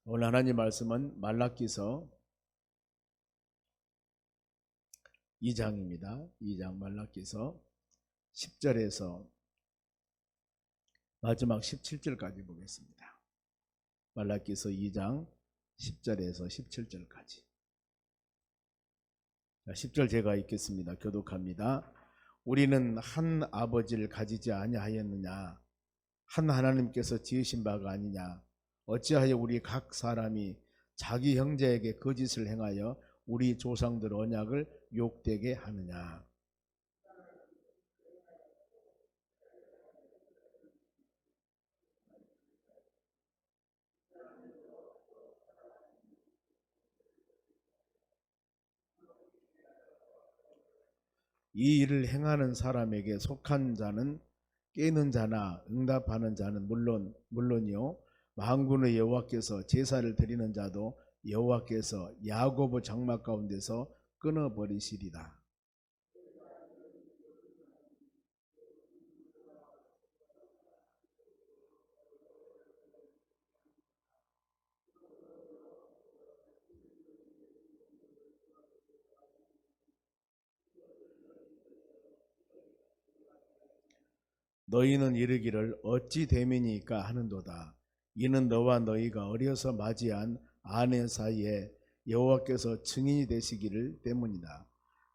오늘 하나님 말씀은 말라기서 2장입니다. 2장 말라기서 10절에서 마지막 17절까지 보겠습니다. 말라기서 2장 10절에서 17절까지. 10절 제가 읽겠습니다. 교독합니다. 우리는 한 아버지를 가지지 아니하였느냐? 한 하나님께서 지으신 바가 아니냐? 어찌하여 우리 각 사람이 자기 형제에게 거짓을 행하여 우리 조상들 언약을 욕되게 하느냐? 이 일을 행하는 사람에게 속한 자는 깨는 자나 응답하는 자는 물론이요 만군의 여호와께서 제사를 드리는 자도 여호와께서 야고보 장막 가운데서 끊어버리시리라. 너희는 이르기를 어찌 됨이니까 하는도다. 이는 너와 너희가 어려서 맞이한 아내 사이에 여호와께서 증인이 되시기를 때문이다.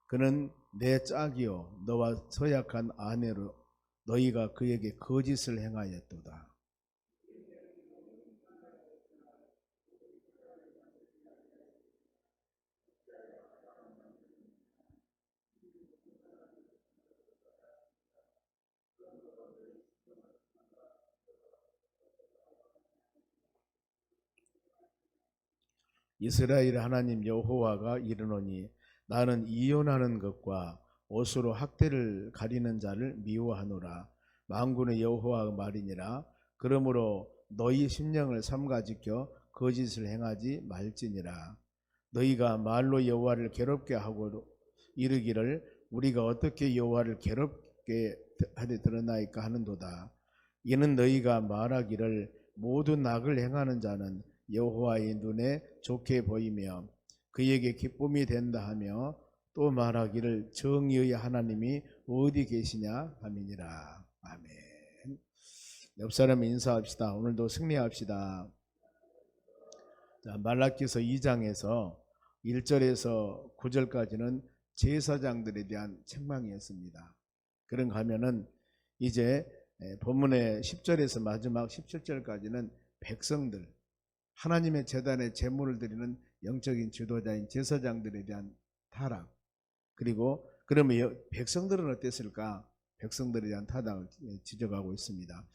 그는 내 짝이요 너와 서약한 아내로 너희가 그에게 거짓을 행하였도다. 이스라엘 하나님 여호와가 이르노니 나는 이혼하는 것과 옷으로 학대를 가리는 자를 미워하노라. 만군의 여호와의 말이니라. 그러므로 너희 심령을 삼가 지켜 거짓을 행하지 말지니라. 너희가 말로 여호와를 괴롭게 하고 이르기를 우리가 어떻게 여호와를 괴롭게 하되 드러나이까 하는도다. 이는 너희가 말하기를 모든 악을 행하는 자는 여호와의 눈에 좋게 보이며 그에게 기쁨이 된다 하며 또 말하기를 정의의 하나님이 어디 계시냐 함이니라. 아멘. 옆 사람 인사합시다. 오늘도 승리합시다. 자, 말라기서 2장에서 1절에서 9절까지는 제사장들에 대한 책망이었습니다. 그런가 하면은 이제 본문의 10절에서 마지막 17절까지는 백성들, 하나님의 제단에 제물을 드리는 영적인 지도자인 제사장들에 대한 타락, 그리고 그러면 백성들은 어땠을까? 백성들에 대한 타락을 지적하고 있습니다.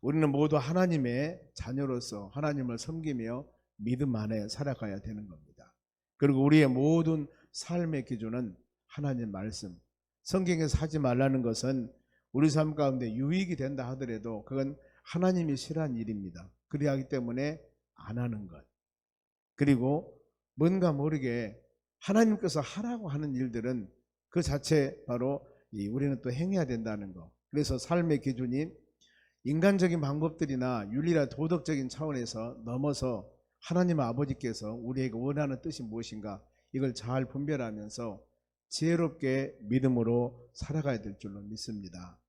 우리는 모두 하나님의 자녀로서 하나님을 섬기며 믿음 안에 살아가야 되는 겁니다. 그리고 우리의 모든 삶의 기준은 하나님 말씀, 성경에서 하지 말라는 것은 우리 삶 가운데 유익이 된다 하더라도 그건 하나님이 싫어하는 일입니다. 그리하기 때문에 안 하는 것. 그리고 뭔가 모르게 하나님께서 하라고 하는 일들은 그 자체 바로 우리는 또 행해야 된다는 거. 그래서 삶의 기준이 인간적인 방법들이나 윤리나 도덕적인 차원에서 넘어서 하나님 아버지께서 우리에게 원하는 뜻이 무엇인가 이걸 잘 분별하면서 지혜롭게 믿음으로 살아가야 될 줄로 믿습니다.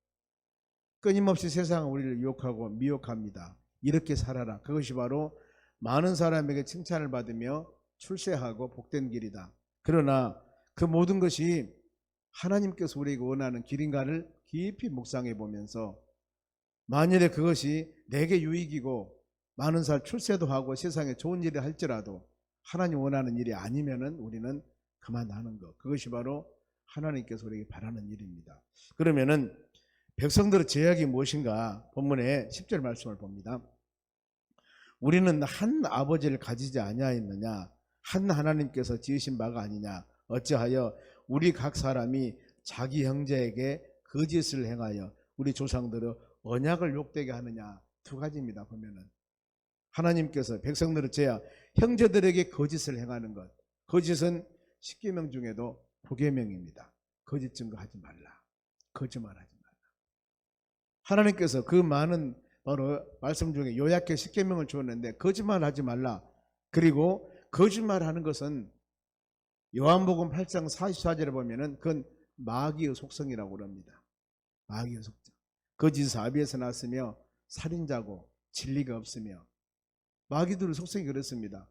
끊임없이 세상은 우리를 유혹하고 미혹합니다. 이렇게 살아라. 그것이 바로 많은 사람에게 칭찬을 받으며 출세하고 복된 길이다. 그러나 그 모든 것이 하나님께서 우리에게 원하는 길인가를 깊이 묵상해 보면서 만일에 그것이 내게 유익이고 많은 살 출세도 하고 세상에 좋은 일을 할지라도 하나님 원하는 일이 아니면은 우리는 그만하는 것. 그것이 바로 하나님께서 우리에게 바라는 일입니다. 그러면은 백성들의 제약이 무엇인가? 본문의 10절 말씀을 봅니다. 우리는 한 아버지를 가지지 아니하였느냐? 한 하나님께서 지으신 바가 아니냐? 어찌하여 우리 각 사람이 자기 형제에게 거짓을 행하여 우리 조상들의 언약을 욕되게 하느냐? 두 가지입니다. 보면은 하나님께서 백성들의 죄야 형제들에게 거짓을 행하는 것. 거짓은 10계명 중에도 9계명입니다. 거짓 증거하지 말라. 거짓말하지 말라. 하나님께서 그 많은 바로 말씀 중에 요약해 10계명을 주었는데 거짓말하지 말라. 그리고 거짓말하는 것은 요한복음 8장 44절에 보면은 그건 마귀의 속성이라고 합니다. 마귀의 속성. 거짓은 아비에서 났으며 살인자고 진리가 없으며, 마귀들의 속성이 그렇습니다.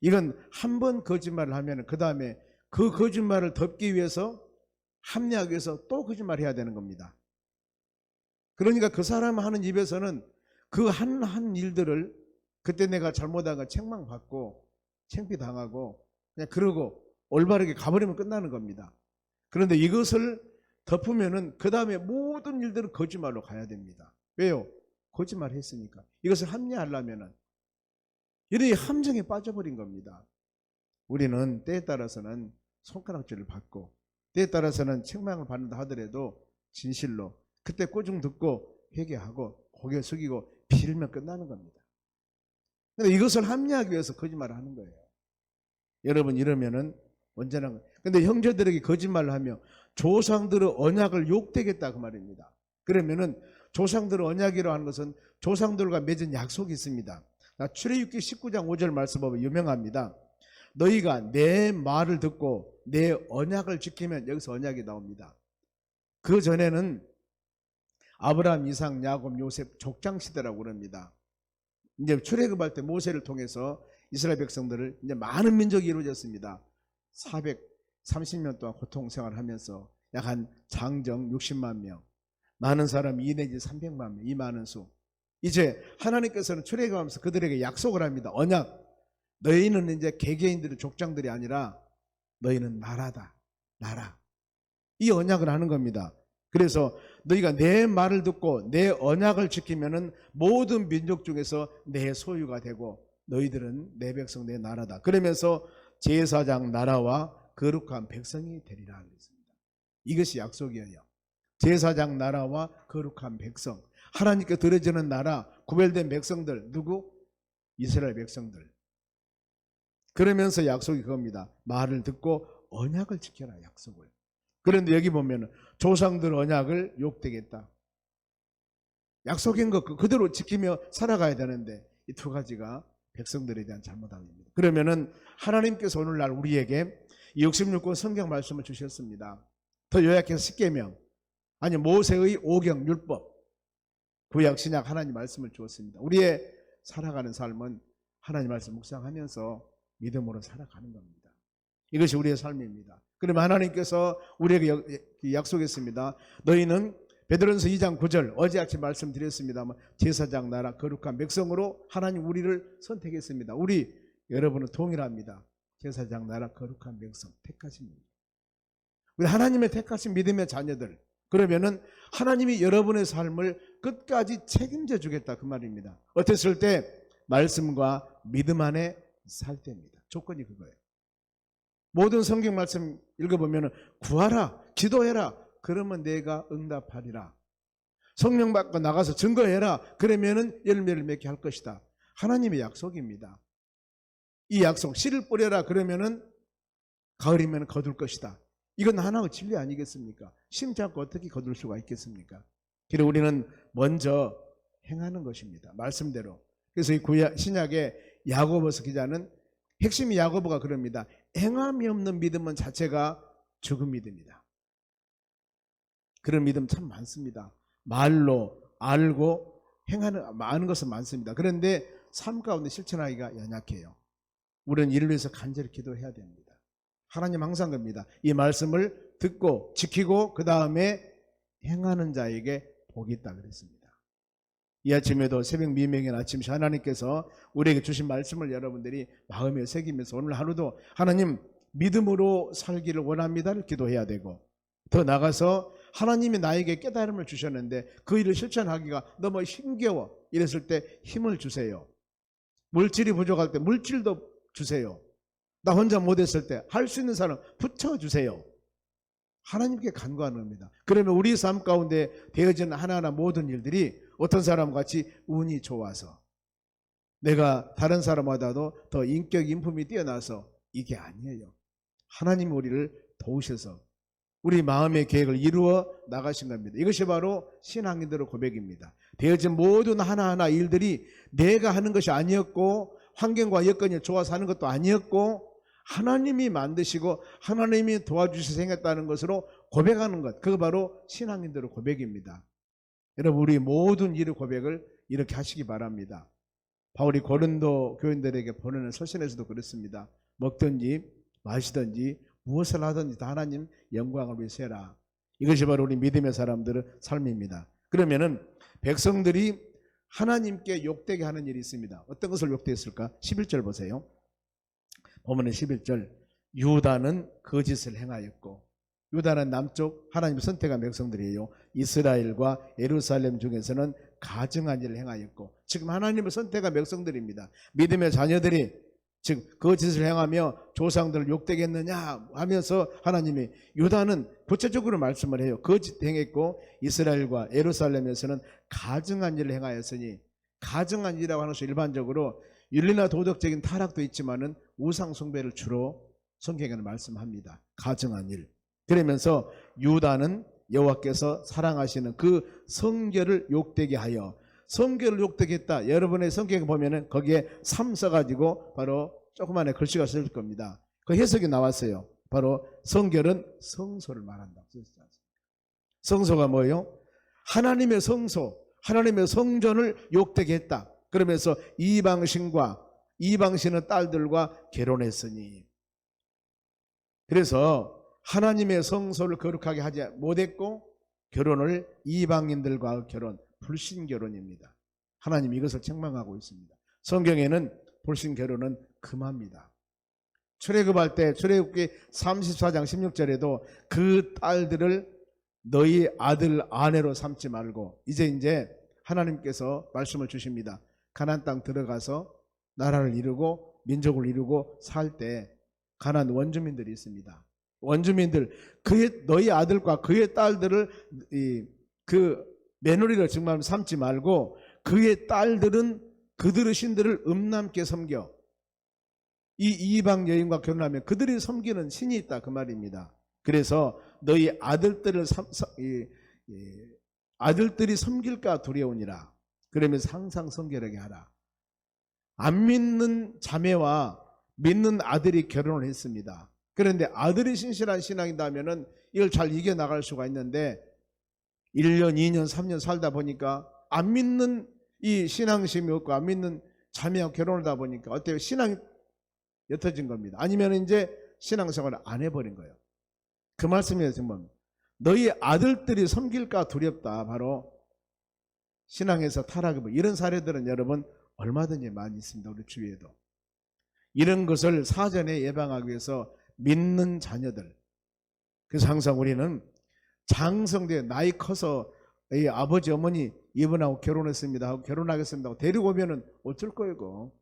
이건 한 번 거짓말을 하면 그 다음에 그 거짓말을 덮기 위해서, 합리하기 위해서 또 거짓말해야 되는 겁니다. 그러니까 그 사람 하는 입에서는 그 한 일들을, 그때 내가 잘못한 거 책망받고 창피당하고 그냥 그러고 올바르게 가버리면 끝나는 겁니다. 그런데 이것을 덮으면은 그 다음에 모든 일들은 거짓말로 가야 됩니다. 왜요? 거짓말 했으니까. 이것을 합리화하려면은 이런 함정에 빠져버린 겁니다. 우리는 때에 따라서는 손가락질을 받고, 때에 따라서는 책망을 받는다 하더라도 진실로 그때 꼬중 듣고 회개하고 고개 숙이고 빌면 끝나는 겁니다. 그런데 이것을 합리화하기 위해서 거짓말을 하는 거예요. 여러분, 이러면은 언제나. 근데 형제들에게 거짓말을 하며 조상들의 언약을 욕되겠다 그 말입니다. 그러면은 조상들의 언약이라고 하는 것은 조상들과 맺은 약속이 있습니다. 출애굽기 19장 5절 말씀 보면 유명합니다. 너희가 내 말을 듣고 내 언약을 지키면, 여기서 언약이 나옵니다. 그 전에는 아브라함, 이삭, 야곱, 요셉 족장 시대라고 그럽니다. 이제 출애굽할 때 모세를 통해서 이스라엘 백성들을, 이제 많은 민족이 이루어졌습니다. 430년 동안 고통 생활을 하면서 약 한 장정 60만 명, 많은 사람 2 내지 300만 명, 이 많은 수. 이제 하나님께서는 출애굽하면서 그들에게 약속을 합니다. 언약. 너희는 이제 개개인들의 족장들이 아니라 너희는 나라다. 나라. 이 언약을 하는 겁니다. 그래서 너희가 내 말을 듣고 내 언약을 지키면은 모든 민족 중에서 내 소유가 되고 너희들은 내 백성, 내 나라다. 그러면서 제사장 나라와 거룩한 백성이 되리라 그랬습니다. 이것이 약속이에요. 제사장 나라와 거룩한 백성, 하나님께 드려지는 나라, 구별된 백성들. 누구? 이스라엘 백성들. 그러면서 약속이 그겁니다. 말을 듣고 언약을 지켜라, 약속을. 그런데 여기 보면 조상들 언약을 욕되겠다. 약속인 것 그대로 지키며 살아가야 되는데 이 두 가지가 백성들에 대한 잘못함입니다. 그러면은 하나님께서 오늘날 우리에게 66권 성경 말씀을 주셨습니다. 더 요약해서 10계명, 아니 모세의 5경 율법, 구약 신약 하나님 말씀을 주었습니다. 우리의 살아가는 삶은 하나님 말씀 묵상하면서 믿음으로 살아가는 겁니다. 이것이 우리의 삶입니다. 그러면 하나님께서 우리에게 약속했습니다. 너희는 베드로전서 2장 9절 어제 아침 말씀드렸습니다만 제사장 나라 거룩한 백성으로 하나님 우리를 선택했습니다. 우리 여러분은 동일합니다. 제사장 나라 거룩한 백성 택하십니다. 우리 하나님의 택하신 믿음의 자녀들. 그러면은 하나님이 여러분의 삶을 끝까지 책임져 주겠다 그 말입니다. 어땠을 때? 말씀과 믿음 안에 살 때입니다. 조건이 그거예요. 모든 성경 말씀 읽어보면 구하라, 기도해라, 그러면 내가 응답하리라. 성령 받고 나가서 증거해라, 그러면은 열매를 맺게 할 것이다. 하나님의 약속입니다. 이 약속, 씨를 뿌려라, 그러면은 가을이면 거둘 것이다. 이건 하나의 진리 아니겠습니까? 심지 않고 어떻게 거둘 수가 있겠습니까? 그래서 우리는 먼저 행하는 것입니다. 말씀대로. 그래서 이 신약의 야고보서 기자는 핵심이 야고보가 그럽니다. 행함이 없는 믿음은 자체가 죽은 믿음이다. 그런 믿음 참 많습니다. 말로 알고 행하는 많은 것은 많습니다. 그런데 삶 가운데 실천하기가 연약해요. 우리는 이를 위해서 간절히 기도해야 됩니다. 하나님 항상 겁니다. 이 말씀을 듣고 지키고 그 다음에 행하는 자에게 복이 있다 그랬습니다. 이 아침에도 새벽 미명인 아침시 하나님께서 우리에게 주신 말씀을 여러분들이 마음에 새기면서 오늘 하루도 하나님 믿음으로 살기를 원합니다를 기도해야 되고, 더 나가서 하나님이 나에게 깨달음을 주셨는데 그 일을 실천하기가 너무 힘겨워 이랬을 때 힘을 주세요. 물질이 부족할 때 물질도 주세요. 나 혼자 못했을 때 할 수 있는 사람 붙여주세요. 하나님께 간구하는 겁니다. 그러면 우리 삶 가운데 되어지는 하나하나 모든 일들이 어떤 사람과 같이 운이 좋아서, 내가 다른 사람보다도 더 인격 인품이 뛰어나서, 이게 아니에요. 하나님이 우리를 도우셔서 우리 마음의 계획을 이루어 나가신 겁니다. 이것이 바로 신앙인들의 고백입니다. 되어진 모든 하나하나 일들이 내가 하는 것이 아니었고 환경과 여건이 좋아서 하는 것도 아니었고 하나님이 만드시고 하나님이 도와주셔서 생겼다는 것으로 고백하는 것, 그거 바로 신앙인들의 고백입니다. 여러분, 우리 모든 일의 고백을 이렇게 하시기 바랍니다. 바울이 고린도 교인들에게 보내는 서신에서도 그렇습니다. 먹든지 마시든지 무엇을 하든지 다 하나님 영광을 위해서 해라. 이것이 바로 우리 믿음의 사람들의 삶입니다. 그러면은 백성들이 하나님께 욕되게 하는 일이 있습니다. 어떤 것을 욕되었을까? 11절 보세요. 보면은 11절, 유다는 거짓을 행하였고, 유다는 남쪽 하나님 선택한 백성들이에요. 이스라엘과 예루살렘 중에서는 가증한 일을 행하였고, 지금 하나님을 선택한 백성들입니다. 믿음의 자녀들이 즉 거짓을 행하며 조상들을 욕되게 했느냐 하면서 하나님이 유다는 구체적으로 말씀을 해요. 거짓 행했고 이스라엘과 예루살렘에서는 가증한 일을 행하였으니, 가증한 일이라고 하는 것은 일반적으로 윤리나 도덕적인 타락도 있지만은 우상 숭배를 주로 성경에는 말씀합니다. 가증한 일. 그러면서 유다는 여호와께서 사랑하시는 그 성결을 욕되게 하여, 성결을 욕되게 했다. 여러분의 성경에 보면은 거기에 3 써가지고 바로 조그만한 글씨가 쓸 겁니다. 그 해석이 나왔어요. 바로 성결은 성소를 말한다. 성소가 뭐예요? 하나님의 성소, 하나님의 성전을 욕되게 했다. 그러면서 이방신의 딸들과 결혼했으니, 그래서 하나님의 성소를 거룩하게 하지 못했고 결혼을 이방인들과 결혼, 불신결혼입니다. 하나님 이것을 책망하고 있습니다. 성경에는 불신결혼은 금합니다. 출애굽할 때 출애굽기 34장 16절에도 그 딸들을 너희 아들 아내로 삼지 말고, 이제 하나님께서 말씀을 주십니다. 가나안 땅 들어가서 나라를 이루고 민족을 이루고 살 때 가나안 원주민들이 있습니다. 원주민들, 너희 아들과 그의 딸들을 그 며느리로 정말 삼지 말고 그의 딸들은 그들의 신들을 음란케 섬겨, 이 이방 여인과 결혼하면 그들이 섬기는 신이 있다, 그 말입니다. 그래서 너희 아들들이 섬길까 두려우니라. 그러면서 항상 성결하게 하라. 안 믿는 자매와 믿는 아들이 결혼을 했습니다. 그런데 아들이 신실한 신앙이다면은 이걸 잘 이겨나갈 수가 있는데 1년, 2년, 3년 살다 보니까 안 믿는 이 신앙심이 없고 안 믿는 자매와 결혼을 하다 보니까 어때요? 신앙이 옅어진 겁니다. 아니면 이제 신앙생활을 안 해버린 거예요. 그 말씀이에요. 정말 너희 아들들이 섬길까 두렵다. 바로 신앙에서 타락이, 이런 사례들은 여러분 얼마든지 많이 있습니다. 우리 주위에도. 이런 것을 사전에 예방하기 위해서 믿는 자녀들, 그래서 항상 우리는 장성돼 나이 커서 이 아버지 어머니 이분하고 결혼했습니다 하고 결혼하겠습니다 하고 데리고 오면은 어쩔 거예요.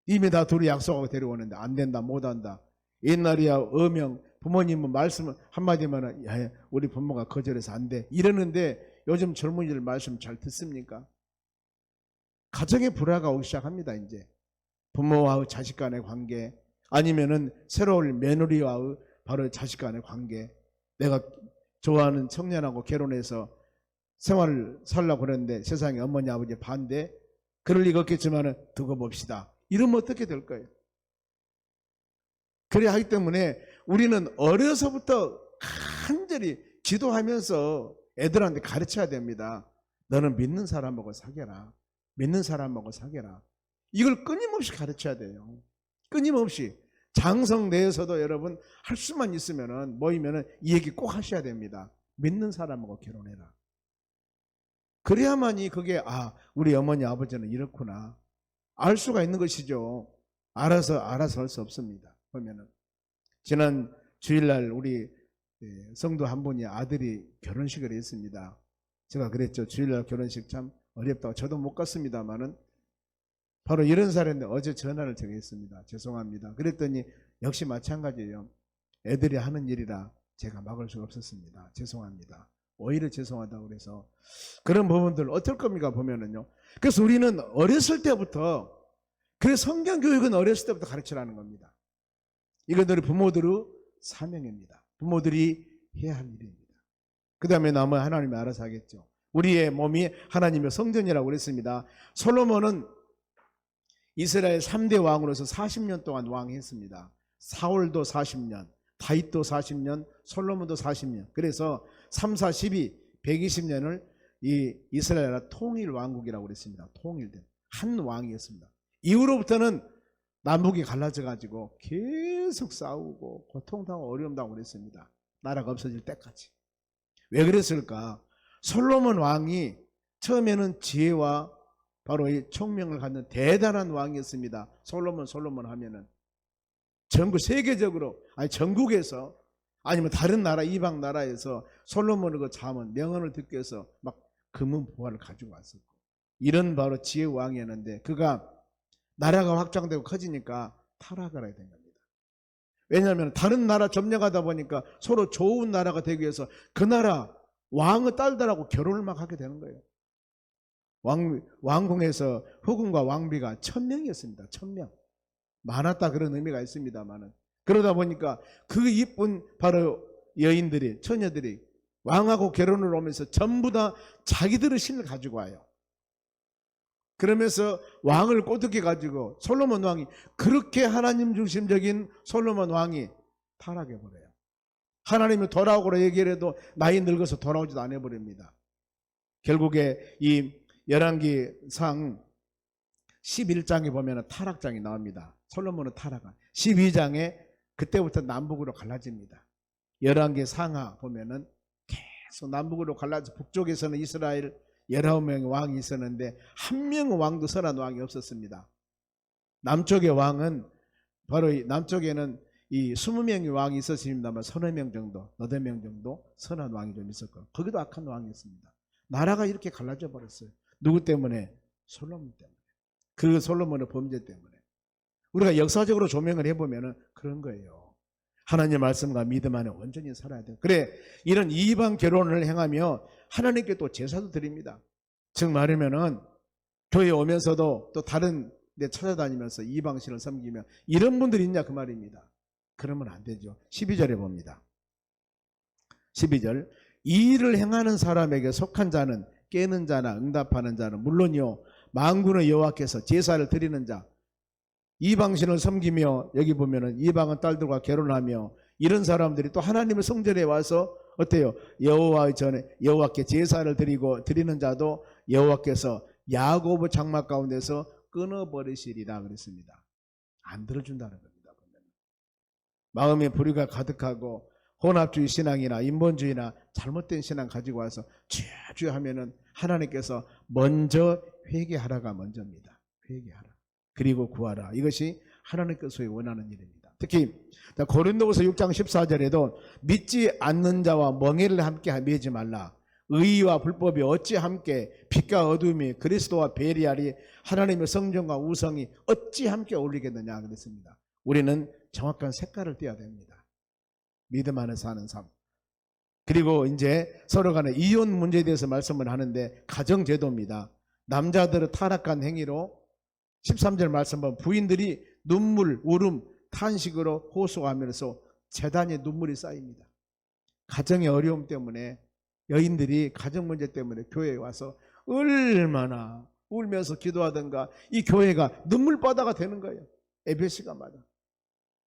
이미 다 둘이 약속하고 데려오는데 안 된다, 못한다. 옛날이야 어명, 부모님은 말씀 한마디면 우리 부모가 거절해서 안 돼 이러는데 요즘 젊은이들 말씀 잘 듣습니까? 가정의 불화가 오기 시작합니다. 이제 부모와 자식 간의 관계, 아니면은 새로운 며느리와의 바로 자식 간의 관계. 내가 좋아하는 청년하고 결혼해서 생활을 살려고 그러는데 세상에 어머니 아버지 반대, 그럴 리가 없겠지만 두고 봅시다. 이러면 어떻게 될 거예요? 그래야 하기 때문에 우리는 어려서부터 간절히 기도하면서 애들한테 가르쳐야 됩니다. 너는 믿는 사람하고 사귀라. 믿는 사람하고 사귀라. 이걸 끊임없이 가르쳐야 돼요. 끊임없이. 장성 내에서도 여러분 할 수만 있으면은 모이면은 이 얘기 꼭 하셔야 됩니다. 믿는 사람하고 결혼해라. 그래야만이 그게 우리 어머니 아버지는 이렇구나 알 수가 있는 것이죠. 알아서 할 수 없습니다. 보면은 지난 주일날 우리 성도 한 분이 아들이 결혼식을 했습니다. 제가 그랬죠. 주일날 결혼식 참 어렵다고. 저도 못 갔습니다만은 바로 이런 사례인데 어제 전화를 제가 했습니다. 죄송합니다. 그랬더니 역시 마찬가지예요. 애들이 하는 일이라 제가 막을 수가 없었습니다. 죄송합니다. 오히려 죄송하다고 그래서 그런 부분들 어떨 겁니까 보면은요. 그래서 우리는 어렸을 때부터, 그래서 성경 교육은 어렸을 때부터 가르치라는 겁니다. 이것들이 부모들의 사명입니다. 부모들이 해야 할 일입니다. 그 다음에 남은 하나님이 알아서 하겠죠. 우리의 몸이 하나님의 성전이라고 그랬습니다. 솔로몬은 이스라엘 3대 왕으로서 40년 동안 왕했습니다. 사울도 40년, 다윗도 40년, 솔로몬도 40년. 그래서 3, 4, 12, 120년을 이 이스라엘 나라 통일 왕국이라고 그랬습니다. 통일된 한 왕이었습니다. 이후로부터는 남북이 갈라져 가지고 계속 싸우고 고통당하고 어려움당하고 그랬습니다. 나라가 없어질 때까지. 왜 그랬을까? 솔로몬 왕이 처음에는 지혜와 바로 이 총명을 갖는 대단한 왕이었습니다. 솔로몬 하면은 전국 세계적으로, 아니 전국에서, 아니면 다른 나라 이방 나라에서 솔로몬의 그 잠언 명언을 듣기 위해서 막 금은 보화를 가지고 왔었고, 이런 바로 지혜 왕이었는데 그가 나라가 확장되고 커지니까 타락을 하게 된 겁니다. 왜냐하면 다른 나라 점령하다 보니까 서로 좋은 나라가 되기 위해서 그 나라 왕의 딸들하고 결혼을 막 하게 되는 거예요. 왕궁에서 후궁과 왕비가 1000명이었습니다. 1000명. 많았다 그런 의미가 있습니다만은, 그러다 보니까 그 이쁜 바로 여인들이, 처녀들이 왕하고 결혼을 오면서 전부 다 자기들의 신을 가지고 와요. 그러면서 왕을 꼬드겨 가지고 솔로몬 왕이, 그렇게 하나님 중심적인 솔로몬 왕이 타락해 버려요. 하나님이 돌아오고라 얘기를 해도 나이 늙어서 돌아오지도 않아 버립니다. 결국에 이 열왕기상 11장에 보면 타락장이 나옵니다. 솔로몬은 타락한 12장에 그때부터 남북으로 갈라집니다. 열왕기 상하 보면은 계속 남북으로 갈라져, 북쪽에서는 이스라엘 19명의 왕이 있었는데 한 명의 왕도 선한 왕이 없었습니다. 남쪽의 왕은 바로 남쪽에는 이 20명의 왕이 있었습니다만 서너 명 정도, 너댓 명 정도 선한 왕이 좀 있었고, 거기도 악한 왕이었습니다. 나라가 이렇게 갈라져 버렸어요. 누구 때문에? 솔로몬 때문에. 그 솔로몬의 범죄 때문에. 우리가 역사적으로 조명을 해보면 그런 거예요. 하나님의 말씀과 믿음 안에 온전히 살아야 돼요. 그래, 이런 이방 결혼을 행하며 하나님께 또 제사도 드립니다. 즉 말하면은 교회에 오면서도 또 다른 데 찾아다니면서 이방신을 섬기며 이런 분들이 있냐 그 말입니다. 그러면 안 되죠. 12절에 봅니다. 12절, 이 일을 행하는 사람에게 속한 자는 깨는 자나 응답하는 자는 물론이요 만군의 여호와께서 제사를 드리는 자, 이방신을 섬기며, 여기 보면은 이방은 딸들과 결혼하며 이런 사람들이 또 하나님의 성전에 와서 어때요? 여호와의 전에 여호와께 제사를 드리고 드리는 자도 여호와께서 야고보 장막 가운데서 끊어버리시리라 그랬습니다. 안 들어준다는 겁니다. 마음에 불의가 가득하고 혼합주의 신앙이나 인본주의나 잘못된 신앙 가지고 와서 주여 하면은 하나님께서 먼저 회개하라가 먼저입니다. 회개하라. 그리고 구하라. 이것이 하나님께서 원하는 일입니다. 특히 고린도후서 6장 14절에도 믿지 않는 자와 멍에를 함께 매지 말라. 의와 불법이 어찌 함께, 빛과 어둠이 그리스도와 베리알이 하나님의 성전과 우성이 어찌 함께 어울리겠느냐 그랬습니다. 우리는 정확한 색깔을 떼야 됩니다. 믿음 안에 사는 삶. 그리고 이제 서로 간에 이혼 문제에 대해서 말씀을 하는데 가정제도입니다. 남자들의 타락한 행위로 13절 말씀 보면 부인들이 눈물, 울음, 탄식으로 호소하면서 재단에 눈물이 쌓입니다. 가정의 어려움 때문에 여인들이 가정 문제 때문에 교회에 와서 얼마나 울면서 기도하던가 이 교회가 눈물바다가 되는 거예요. 에베시가 맞아.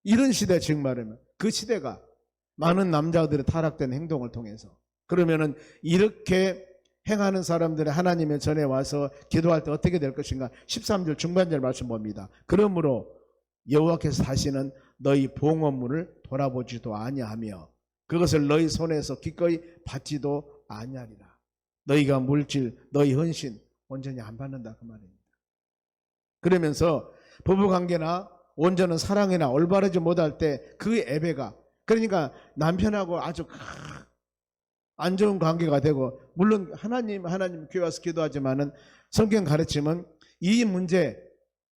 이런 시대, 즉 말하면 그 시대가 많은 남자들의 타락된 행동을 통해서, 그러면은 이렇게 행하는 사람들이 하나님의 전에 와서 기도할 때 어떻게 될 것인가? 13절 중반절 말씀 봅니다. 그러므로 여호와께서 다시는 너희 봉헌물을 돌아보지도 아니하며 그것을 너희 손에서 기꺼이 받지도 아니하리라. 너희가 물질, 너희 헌신 온전히 안 받는다 그 말입니다. 그러면서 부부관계나 온전한 사랑이나 올바르지 못할 때 그 예배가, 그러니까 남편하고 아주 안 좋은 관계가 되고, 물론 하나님 교회 와서 기도하지만은 성경 가르침은 이 문제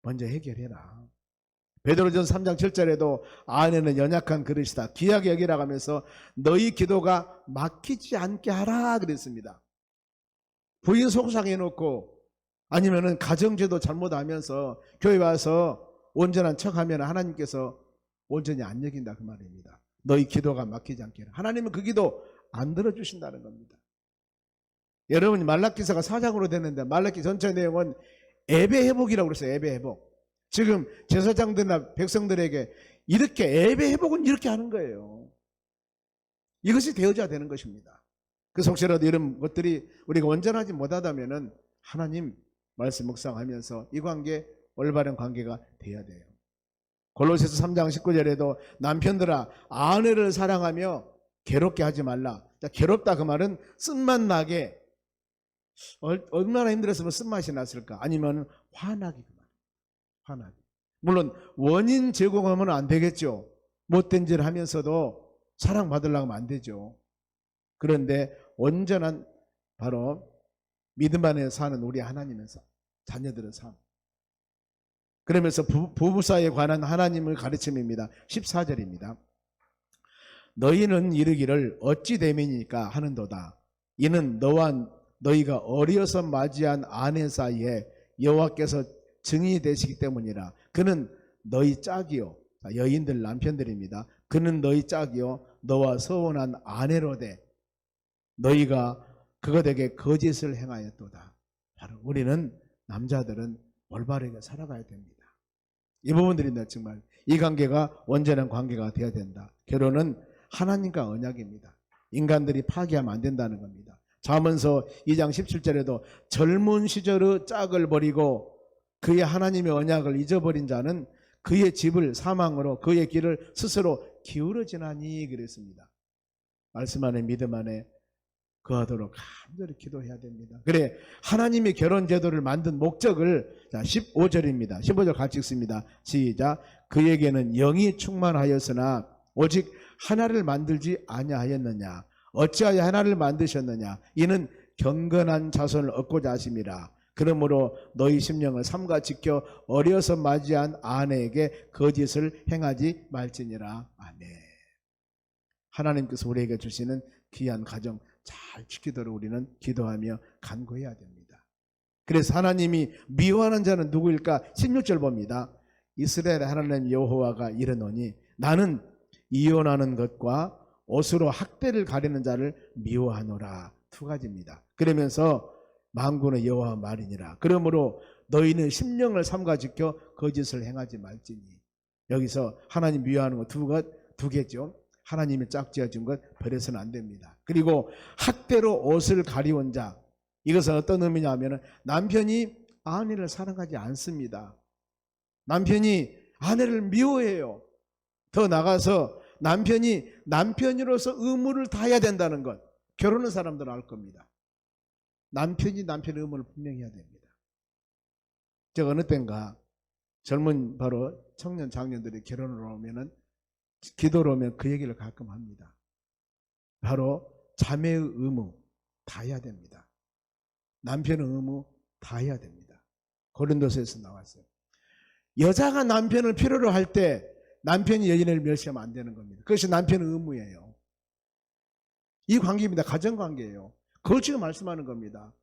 먼저 해결해라. 베드로전서 3장 7절에도 아내는 연약한 그릇이다 귀하게 여기라 하면서 너희 기도가 막히지 않게 하라 그랬습니다. 부인 속상해 놓고 아니면은 가정제도 잘못하면서 교회 와서 온전한 척하면 하나님께서 온전히 안 여긴다 그 말입니다. 너희 기도가 막히지 않게 해라. 하나님은 그 기도 안 들어주신다는 겁니다. 여러분 말라기서가 4장으로 되는데 말라기 전체 내용은 예배 회복이라고 그랬어요. 예배 회복. 지금 제사장들이나 백성들에게 이렇게 예배 회복은 이렇게 하는 거예요. 이것이 되어져야 되는 것입니다. 그래서 혹시라도 이런 것들이 우리가 온전하지 못하다면은 하나님 말씀 묵상하면서 이 관계, 올바른 관계가 돼야 돼요. 골로새서 3장 19절에도 남편들아 아내를 사랑하며 괴롭게 하지 말라. 자, 괴롭다 그 말은 쓴맛 나게, 얼마나 힘들었으면 쓴맛이 났을까? 아니면 화나게 그 말. 화나게. 물론 원인 제공하면 안 되겠죠. 못된 짓을 하면서도 사랑받으려고 하면 안 되죠. 그런데 온전한 바로 믿음 안에 사는 우리 하나님의 자녀들의 삶. 그러면서 부부 사이에 관한 하나님의 가르침입니다. 14절입니다. 너희는 이르기를 어찌 되매니까 하는도다. 이는 너와 너희가 어려서 맞이한 아내 사이에 여호와께서 증인이 되시기 때문이라. 그는 너희 짝이요, 여인들 남편들입니다. 그는 너희 짝이요 너와 서원한 아내로되 너희가 그것에게 거짓을 행하였도다. 바로 우리는 남자들은 올바르게 살아가야 됩니다. 이 부분들인데 정말 이 관계가 온전한 관계가 되어야 된다. 결혼은 하나님과 언약입니다. 인간들이 파기하면 안 된다는 겁니다. 잠언서 2장 17절에도 젊은 시절의 짝을 버리고 그의 하나님의 언약을 잊어버린 자는 그의 집을 사망으로 그의 길을 스스로 기울어지나니 그랬습니다. 말씀 안에 믿음 안에 거하도록 간절히 기도해야 됩니다. 그래 하나님이 결혼 제도를 만든 목적을 15절입니다. 15절 같이 읽습니다. 시작. 그에게는 영이 충만하였으나 오직 하나를 만들지 아니하였느냐. 어찌하여 하나를 만드셨느냐. 이는 경건한 자손을 얻고자 하심이라. 그러므로 너희 심령을 삼가 지켜 어려서 맞이한 아내에게 거짓을 행하지 말지니라. 아멘. 하나님께서 우리에게 주시는 귀한 가정 잘 지키도록 우리는 기도하며 간구해야 됩니다. 그래서 하나님이 미워하는 자는 누구일까? 16절 봅니다. 이스라엘의 하나님 여호와가 이르노니 나는 이혼하는 것과 옷으로 학대를 가리는 자를 미워하노라. 두 가지입니다. 그러면서 만군의 여호와 말이니라. 그러므로 너희는 심령을 삼가 지켜 거짓을 행하지 말지니. 여기서 하나님 미워하는 것 두 개죠. 하나님이 짝지어준 것 버려서는 안 됩니다. 그리고 학대로 옷을 가리운 자, 이것은 어떤 의미냐 하면 남편이 아내를 사랑하지 않습니다. 남편이 아내를 미워해요. 더 나가서 남편이 남편으로서 의무를 다해야 된다는 것, 결혼한 사람들은 알 겁니다. 남편이 남편의 의무를 분명히 해야 됩니다. 제가 어느 때인가 젊은 바로 청년 장년들이 결혼을 오면은 기도로 오면 그 얘기를 가끔 합니다. 바로 자매의 의무 다 해야 됩니다. 남편의 의무 다 해야 됩니다. 고린도서에서 나왔어요. 여자가 남편을 필요로 할 때 남편이 여인을 멸시하면 안 되는 겁니다. 그것이 남편의 의무예요. 이 관계입니다. 가정관계예요. 그걸 지금 말씀하는 겁니다.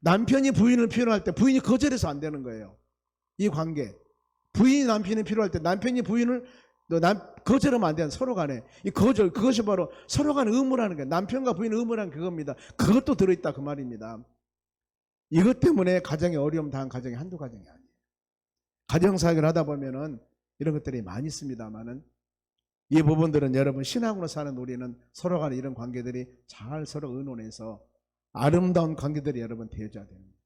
남편이 부인을 필요로 할 때 부인이 거절해서 안 되는 거예요. 이 관계. 부인이 남편이 필요할 때 남편이 부인을 거절하면 안 돼요. 서로 간에. 이 거절, 그것이 바로 서로 간의 의무라는 거예요. 남편과 부인의 의무라는 그겁니다. 그것도 들어있다 그 말입니다. 이것 때문에 가정에 어려움 당한 가정이 한두 가정이 아니에요. 가정사역을 하다 보면은 이런 것들이 많이 있습니다만은 이 부분들은 여러분 신앙으로 사는 우리는 서로 간에 이런 관계들이 잘 서로 의논해서 아름다운 관계들이 여러분 되어져야 됩니다.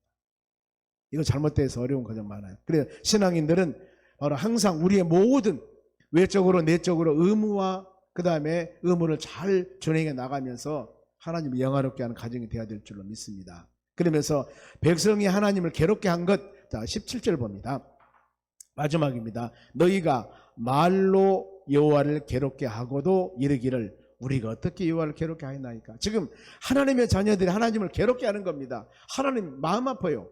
이거 잘못돼서 어려운 가정 많아요. 그래서 신앙인들은 바로 항상 우리의 모든 외적으로 내적으로 의무와 그 다음에 의무를 잘 준행해 나가면서 하나님을 영화롭게 하는 가정이 되어야 될 줄로 믿습니다. 그러면서 백성이 하나님을 괴롭게 한 것, 자 17절 봅니다. 마지막입니다. 너희가 말로 여호와를 괴롭게 하고도 이르기를 우리가 어떻게 여호와를 괴롭게 하였나이까. 지금 하나님의 자녀들이 하나님을 괴롭게 하는 겁니다. 하나님 마음 아파요.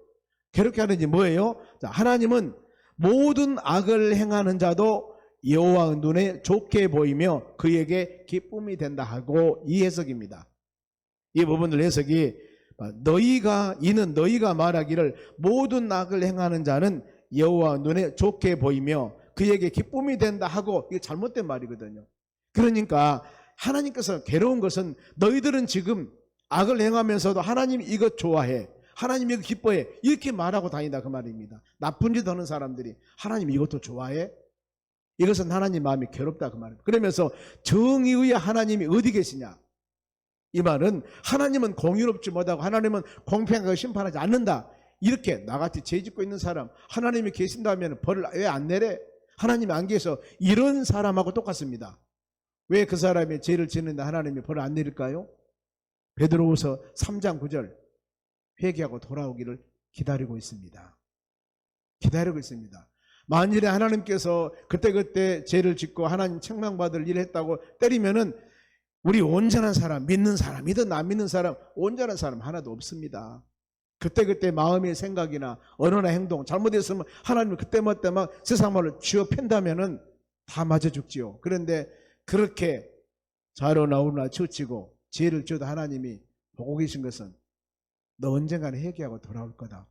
괴롭게 하는지 뭐예요? 자, 하나님은 모든 악을 행하는 자도 여호와 눈에 좋게 보이며 그에게 기쁨이 된다 하고 이 해석입니다. 이 부분들 해석이 이는 너희가 말하기를 모든 악을 행하는 자는 여호와 눈에 좋게 보이며 그에게 기쁨이 된다 하고 이게 잘못된 말이거든요. 그러니까 하나님께서 괴로운 것은 너희들은 지금 악을 행하면서도 하나님 이것 좋아해. 하나님이 이거 기뻐해. 이렇게 말하고 다닌다 그 말입니다. 나쁜 짓 하는 사람들이 하나님 이것도 좋아해? 이것은 하나님 마음이 괴롭다 그 말입니다. 그러면서 정의의 하나님이 어디 계시냐? 이 말은 하나님은 공의롭지 못하고 하나님은 공평하게 심판하지 않는다. 이렇게 나같이 죄 짓고 있는 사람 하나님이 계신다면 벌을 왜 안 내래? 하나님이 안 계셔. 이런 사람하고 똑같습니다. 왜 그 사람이 죄를 짓는데 하나님이 벌을 안 내릴까요? 베드로후서 3장 9절 회개하고 돌아오기를 기다리고 있습니다. 기다리고 있습니다. 만일에 하나님께서 그때그때 죄를 짓고 하나님 책망받을 일을 했다고 때리면은 우리 온전한 사람, 믿는 사람이든 안 믿는 사람, 온전한 사람 하나도 없습니다. 그때그때 마음의 생각이나 언어나 행동 잘못했으면 하나님은 그때마다 막 세상 말로 쥐어 팬다면은 다 맞아 죽지요. 그런데 그렇게 자로 나오나 치우치고 죄를 지어도 하나님이 보고 계신 것은 너 언젠가는 회개하고 돌아올 거다.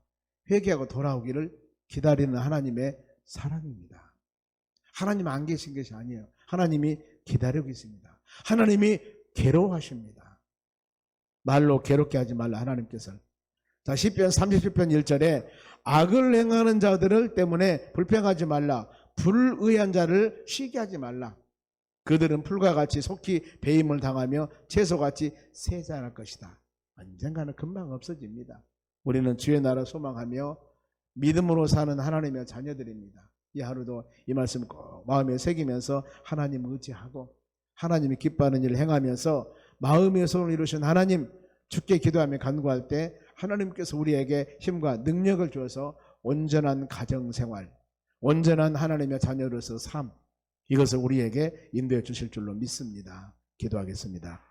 회개하고 돌아오기를 기다리는 하나님의 사랑입니다. 하나님 안 계신 것이 아니에요. 하나님이 기다리고 있습니다. 하나님이 괴로워하십니다. 말로 괴롭게 하지 말라 하나님께서는. 자, 시편 37편 1절에 악을 행하는 자들 때문에 불평하지 말라. 불의한 자를 쉬게 하지 말라. 그들은 풀과 같이 속히 배임을 당하며 채소같이 쇠잔할 것이다. 언젠가는 금방 없어집니다. 우리는 주의 나라 소망하며 믿음으로 사는 하나님의 자녀들입니다. 이 하루도 이 말씀을 꼭 마음에 새기면서 하나님 의지하고 하나님이 기뻐하는 일을 행하면서 마음의 소원을 이루신 하나님 주께 기도하며 간구할 때 하나님께서 우리에게 힘과 능력을 주어서 온전한 가정생활, 온전한 하나님의 자녀로서 삶, 이것을 우리에게 인도해 주실 줄로 믿습니다. 기도하겠습니다.